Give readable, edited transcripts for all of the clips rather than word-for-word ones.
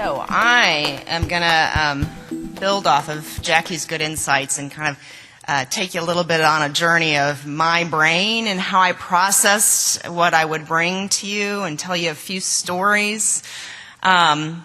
So I am going to build off of Jackie's good insights and kind of take you a little bit on a journey of my brain and how I processed what I would bring to you and tell you a few stories. I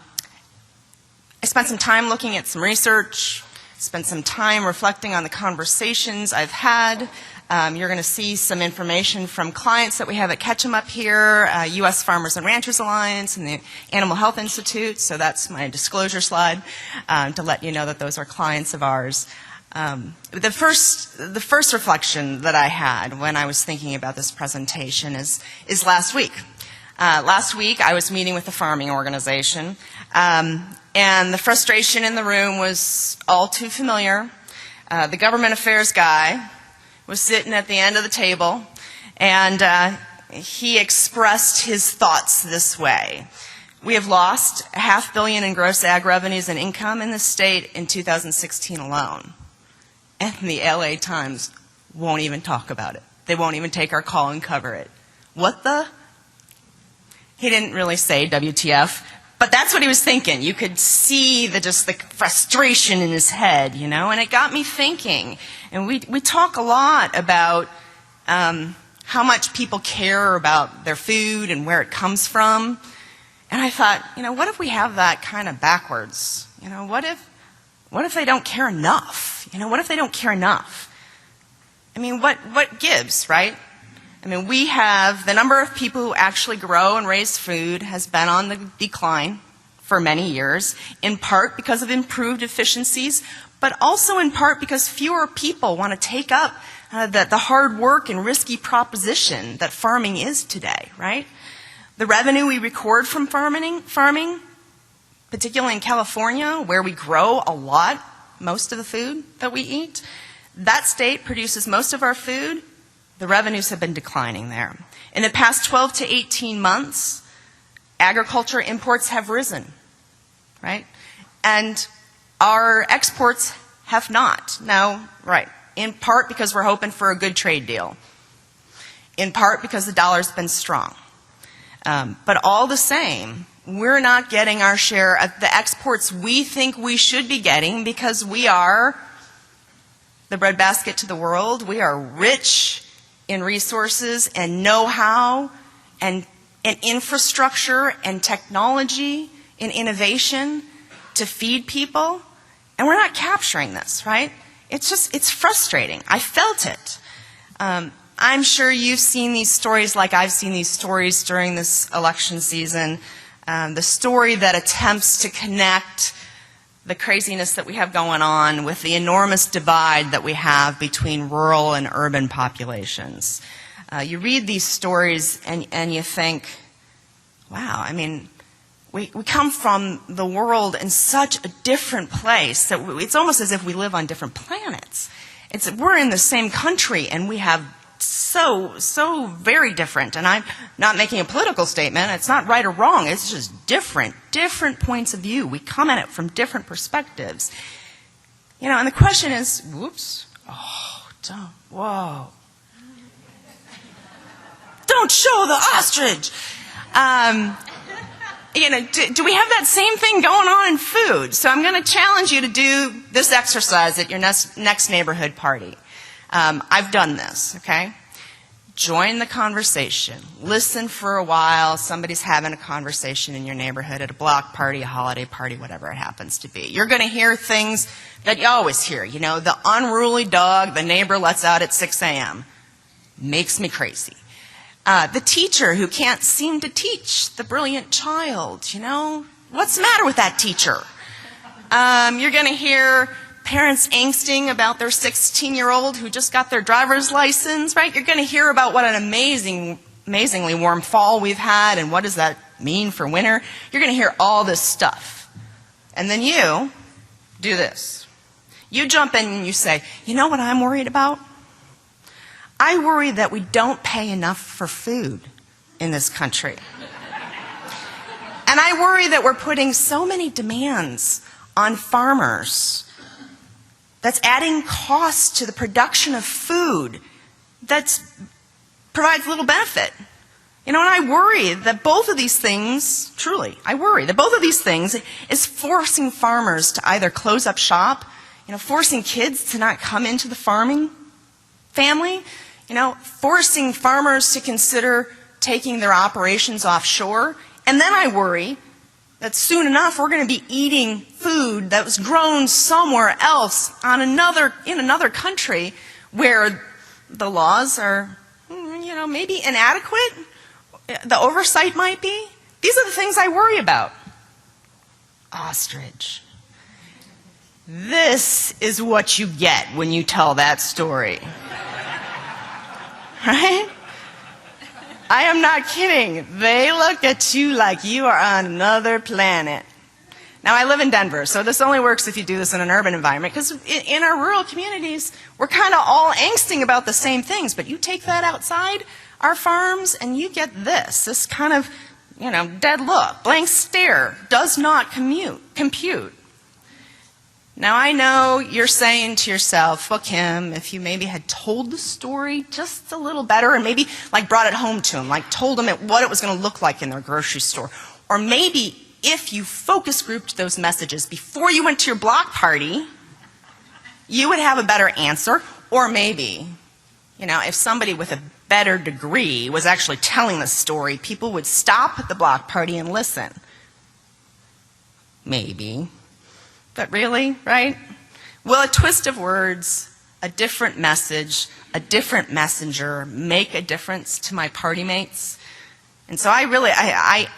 spent some time looking at some research, spent some time reflecting on the conversations I've had. You're going to see some information from clients that we have at Ketchum up here, U.S. Farmers and Ranchers Alliance and the Animal Health Institute. So that's my disclosure slide to let you know that those are clients of ours. The first reflection that I had when I was thinking about this presentation is last week. Last week I was meeting with a farming organization, and the frustration in the room was all too familiar. The government affairs guy was sitting at the end of the table, and he expressed his thoughts this way. We have lost $500 million in gross ag revenues and income in the state in 2016 alone. And the LA Times won't even talk about it. They won't even take our call and cover it. What the? He didn't really say WTF, but that's what he was thinking. You could see the frustration in his head, you know, and it got me thinking. And we talk a lot about how much people care about their food and where it comes from. And I thought, you know, what if we have that kind of backwards? You know, what if they don't care enough? You know, what if they don't care enough? I mean, what gives, right? I mean, we have the number of people who actually grow and raise food has been on the decline for many years, in part because of improved efficiencies, but also in part because fewer people want to take up the hard work and risky proposition that farming is today, right? The revenue we record from farming, particularly in California, where we grow a lot, most of the food that we eat, that state produces most of our food. The revenues have been declining there. In the past 12 to 18 months, agriculture imports have risen, right? And our exports have not. Now, right, in part because we're hoping for a good trade deal. In part because the dollar's been strong. But all the same, we're not getting our share of the exports we think we should be getting because we are the breadbasket to the world. We are rich in resources and know-how and infrastructure and technology and innovation to feed people. And we're not capturing this, right? It's frustrating. I felt it. I'm sure you've seen these stories like I've seen these stories during this election season. The story that attempts to connect the craziness that we have going on with the enormous divide that we have between rural and urban populations. You read these stories and you think, wow, I mean, we come from the world in such a different place that it's almost as if we live on different planets. We're in the same country and we have so very different. And I'm not making a political statement. It's not right or wrong. It's just different points of view. We come at it from different perspectives. You know, and the question is, whoops, whoa. Don't show the ostrich. You know, do we have that same thing going on in food? So I'm going to challenge you to do this exercise at your next neighborhood party. I've done this, okay? Join the conversation. Listen for a while. Somebody's having a conversation in your neighborhood at a block party, a holiday party, whatever it happens to be. You're going to hear things that you always hear. You know, the unruly dog the neighbor lets out at 6 a.m. makes me crazy. The teacher who can't seem to teach the brilliant child, you know. What's the matter with that teacher? You're going to hear parents angsting about their 16-year-old who just got their driver's license, right? You're going to hear about what an amazingly warm fall we've had and what does that mean for winter. You're going to hear all this stuff. And then you do this. You jump in and you say, you know what I'm worried about? I worry that we don't pay enough for food in this country. And I worry that we're putting so many demands on farmers that's adding costs to the production of food that provides little benefit You know, and I worry that both of these things, truly, I worry that both of these things is forcing farmers to either close up shop, you know, forcing kids to not come into the farming family, you know, forcing farmers to consider taking their operations offshore. And then I worry that soon enough we're going to be eating food that was grown somewhere else in another country where the laws are, you know, maybe inadequate. The oversight might be. These are the things I worry about. Ostrich. This is what you get when you tell that story. Right? I am not kidding. They look at you like you are on another planet. Now, I live in Denver, so this only works if you do this in an urban environment, because in our rural communities, we're kind of all angsting about the same things, but you take that outside our farms and you get this kind of, you know, dead look, blank stare, does not compute. Now, I know you're saying to yourself, well, Kim, if you maybe had told the story just a little better and maybe like brought it home to them, like told them what it was going to look like in their grocery store, or maybe if you focus grouped those messages before you went to your block party, you would have a better answer. Or maybe, you know, if somebody with a better degree was actually telling the story, people would stop at the block party and listen. Maybe. But really, right? Will a twist of words, a different message, a different messenger make a difference to my party mates? And so I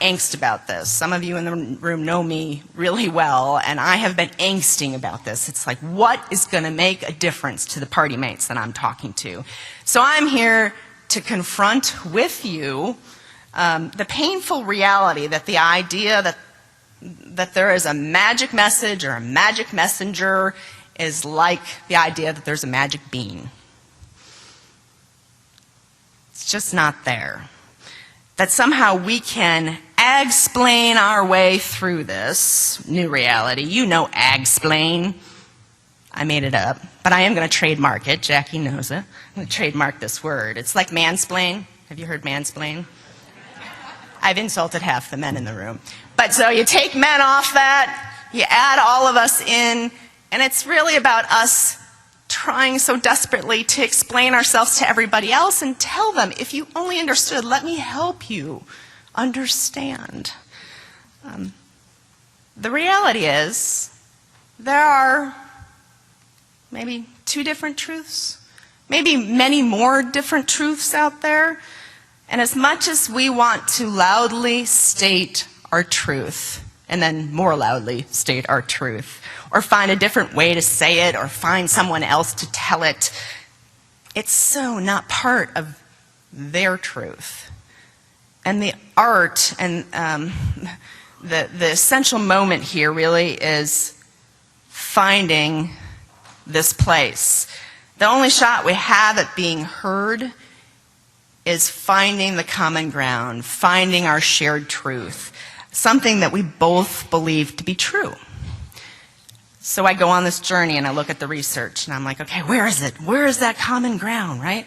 angst about this. Some of you in the room know me really well, and I have been angsting about this. It's like, what is going to make a difference to the party mates that I'm talking to? So I'm here to confront with you the painful reality that the idea that there is a magic message or a magic messenger is like the idea that there's a magic bean. It's just not there. That somehow we can ag-splain our way through this new reality. You know ag-splain. I made it up, but I am going to trademark it. Jackie knows it. I'm going to trademark this word. It's like mansplain. Have you heard mansplain? I've insulted half the men in the room. But so you take men off that, you add all of us in, and it's really about us trying so desperately to explain ourselves to everybody else and tell them, if you only understood, let me help you understand. The reality is there are maybe 2 different truths, maybe many more different truths out there. And as much as we want to loudly state our truth, and then more loudly state our truth, or find a different way to say it, or find someone else to tell it, it's so not part of their truth. And the art and the essential moment here really is finding this place. The only shot we have at being heard is finding the common ground, finding our shared truth, something that we both believe to be true. So I go on this journey and I look at the research and I'm like, okay, where is it? Where is that common ground, right?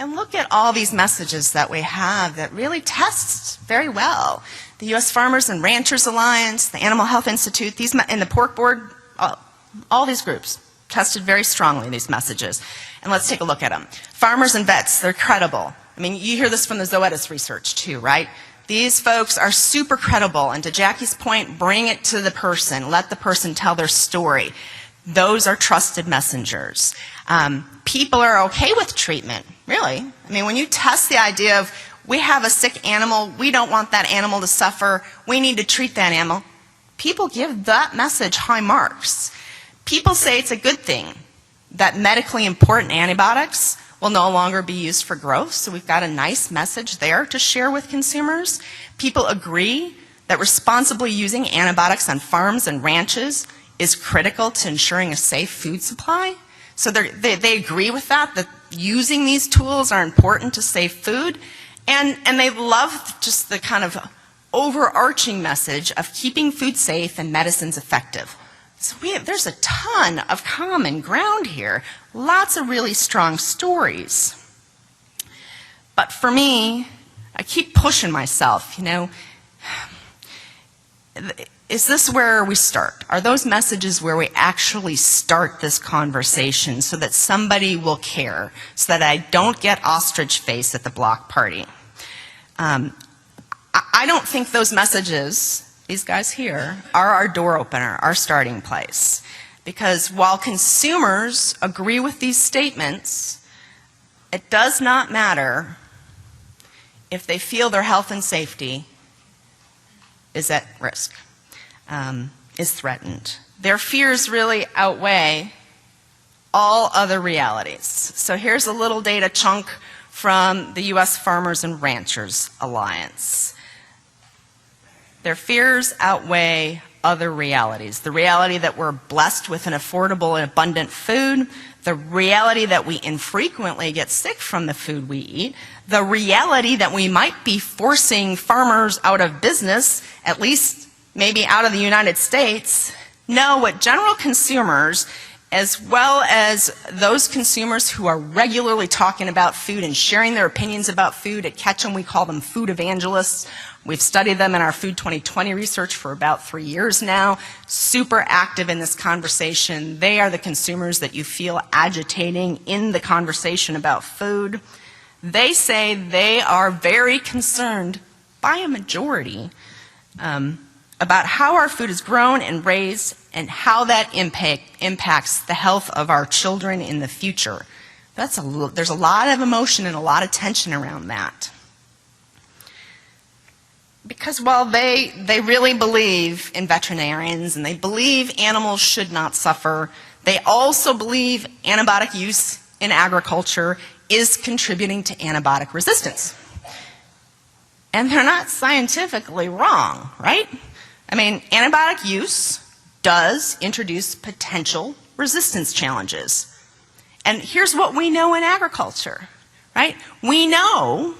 And look at all these messages that we have that really tests very well. The U.S. Farmers and Ranchers Alliance, the Animal Health Institute, and the Pork Board, all these groups tested very strongly these messages. And let's take a look at them. Farmers and vets, they're credible. I mean, you hear this from the Zoetis research too, right? These folks are super credible, and to Jackie's point, bring it to the person. Let the person tell their story. Those are trusted messengers. People are okay with treatment, really. I mean, when you test the idea of, we have a sick animal, we don't want that animal to suffer, we need to treat that animal, people give that message high marks. People say it's a good thing that medically important antibiotics will no longer be used for growth, so we've got a nice message there to share with consumers. People agree that responsibly using antibiotics on farms and ranches is critical to ensuring a safe food supply. So they agree with that using these tools are important to save food, and they love just the kind of overarching message of keeping food safe and medicines effective. So there's a ton of common ground here, lots of really strong stories. But for me, I keep pushing myself, you know. Is this where we start? Are those messages where we actually start this conversation so that somebody will care, so that I don't get ostrich face at the block party? I don't think those messages, these guys here, are our door opener, our starting place. Because while consumers agree with these statements, it does not matter if they feel their health and safety is at risk, is threatened. Their fears really outweigh all other realities. So here's a little data chunk from the U.S. Farmers and Ranchers Alliance. Their fears outweigh other realities. The reality that we're blessed with an affordable and abundant food, the reality that we infrequently get sick from the food we eat, the reality that we might be forcing farmers out of business, at least maybe out of the United States. No, what general consumers, as well as those consumers who are regularly talking about food and sharing their opinions about food, at Ketchum we call them food evangelists. We've studied them in our Food 2020 research for about 3 years now, super active in this conversation. They are the consumers that you feel agitating in the conversation about food. They say they are very concerned, by a majority, about how our food is grown and raised and how that impacts the health of our children in the future. There's a lot of emotion and a lot of tension around that. Because while they really believe in veterinarians and they believe animals should not suffer, they also believe antibiotic use in agriculture is contributing to antibiotic resistance. And they're not scientifically wrong, right? I mean, antibiotic use does introduce potential resistance challenges. And here's what we know in agriculture, right? We know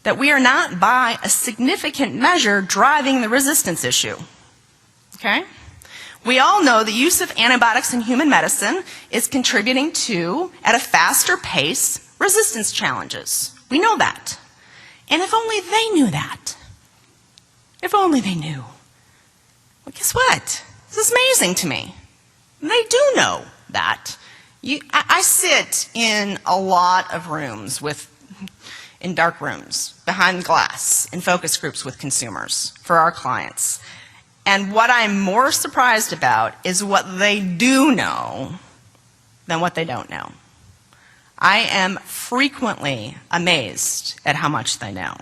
that we are not by a significant measure driving the resistance issue, okay? We all know the use of antibiotics in human medicine is contributing to, at a faster pace, resistance challenges. We know that. And if only they knew that. If only they knew. Well, guess what? This is amazing to me. They do know that. I sit in a lot of rooms in dark rooms, behind glass, in focus groups with consumers for our clients. And what I'm more surprised about is what they do know than what they don't know. I am frequently amazed at how much they know.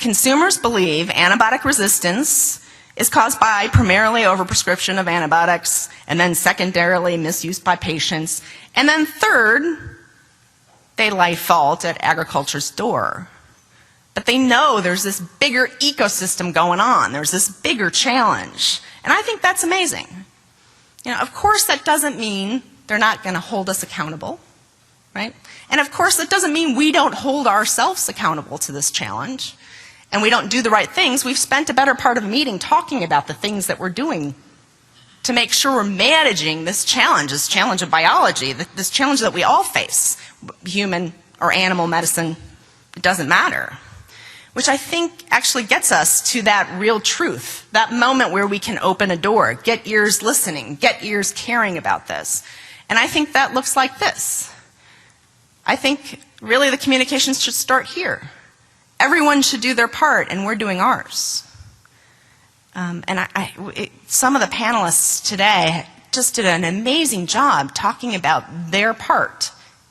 Consumers believe antibiotic resistance is caused by primarily overprescription of antibiotics, and then secondarily misuse by patients, and then third, they lay fault at agriculture's door. But they know there's this bigger ecosystem going on. There's this bigger challenge. And I think that's amazing. You know, of course that doesn't mean they're not going to hold us accountable, right? And of course that doesn't mean we don't hold ourselves accountable to this challenge and we don't do the right things. We've spent a better part of the meeting talking about the things that we're doing to make sure we're managing this challenge of biology, this challenge that we all face, human or animal medicine, it doesn't matter. Which I think actually gets us to that real truth, that moment where we can open a door, get ears listening, get ears caring about this. And I think that looks like this. I think really the communications should start here. Everyone should do their part, and we're doing ours. Some of the panelists today just did an amazing job talking about their part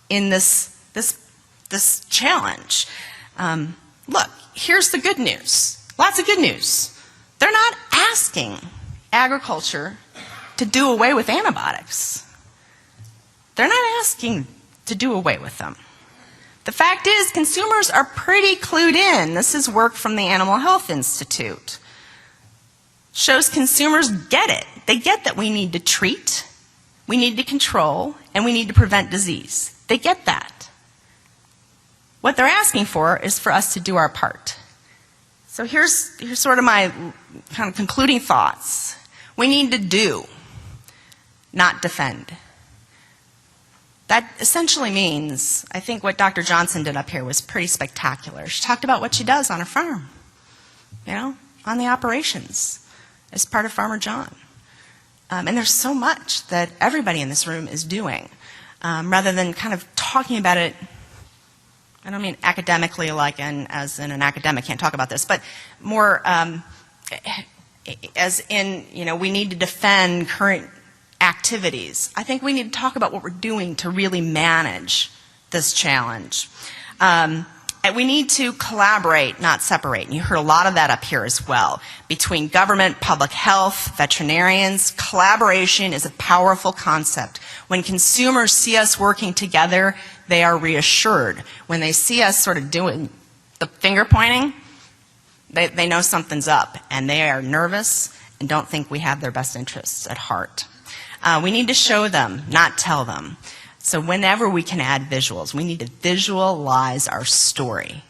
in this challenge. Look, here's the good news. Lots of good news. They're not asking agriculture to do away with antibiotics. They're not asking to do away with them. The fact is, consumers are pretty clued in. This is work from the Animal Health Institute. Shows consumers get it. They get that we need to treat, we need to control, and we need to prevent disease. They get that. What they're asking for is for us to do our part. So here's sort of my kind of concluding thoughts. We need to do, not defend. That essentially means, I think what Dr. Johnson did up here was pretty spectacular. She talked about what she does on her farm, on the operations as part of Farmer John. And there's so much that everybody in this room is doing, rather than kind of talking about it. I don't mean academically, like as in an academic can't talk about this, but more as in, we need to defend current activities. I think we need to talk about what we're doing to really manage this challenge. And we need to collaborate, not separate. And you heard a lot of that up here as well. Between government, public health, veterinarians, collaboration is a powerful concept. When consumers see us working together, they are reassured. When they see us sort of doing the finger pointing, they know something's up, and they are nervous and don't think we have their best interests at heart. We need to show them, not tell them. So whenever we can add visuals, we need to visualize our story.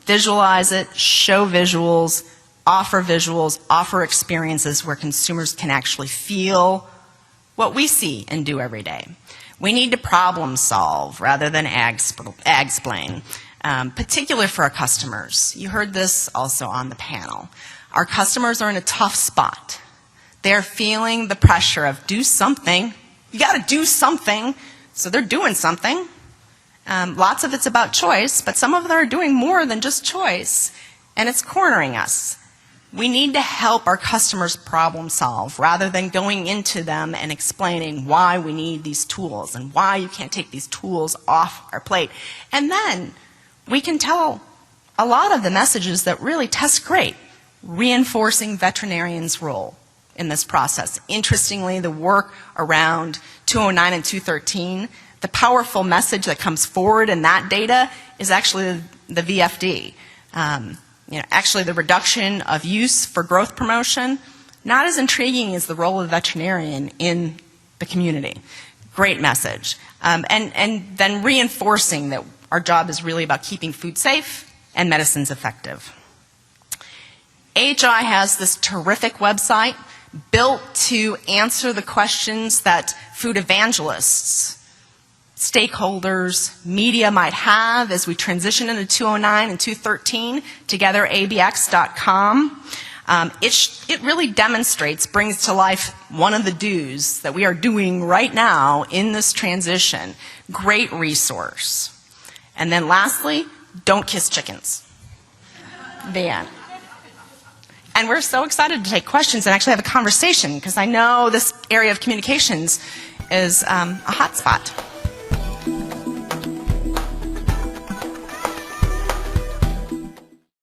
Visualize it, show visuals, offer experiences where consumers can actually feel what we see and do every day. We need to problem solve rather than ag-splain, particularly for our customers. You heard this also on the panel. Our customers are in a tough spot. They're feeling the pressure of do something. You got to do something. So they're doing something. Lots of it's about choice, but some of them are doing more than just choice, and it's cornering us. We need to help our customers problem solve rather than going into them and explaining why we need these tools and why you can't take these tools off our plate. And then we can tell a lot of the messages that really test great, reinforcing veterinarians' role in this process. Interestingly, the work around 209 and 213, the powerful message that comes forward in that data is actually the VFD. Actually the reduction of use for growth promotion, not as intriguing as the role of the veterinarian in the community. Great message. And then reinforcing that our job is really about keeping food safe and medicines effective. AHI has this terrific website built to answer the questions that food evangelists, stakeholders, media might have as we transition into 209 and 213, togetherabx.com. It really demonstrates, brings to life one of the do's that we are doing right now in this transition. Great resource. And then lastly, don't kiss chickens. The end. And we're so excited to take questions and actually have a conversation because I know this area of communications is a hot spot.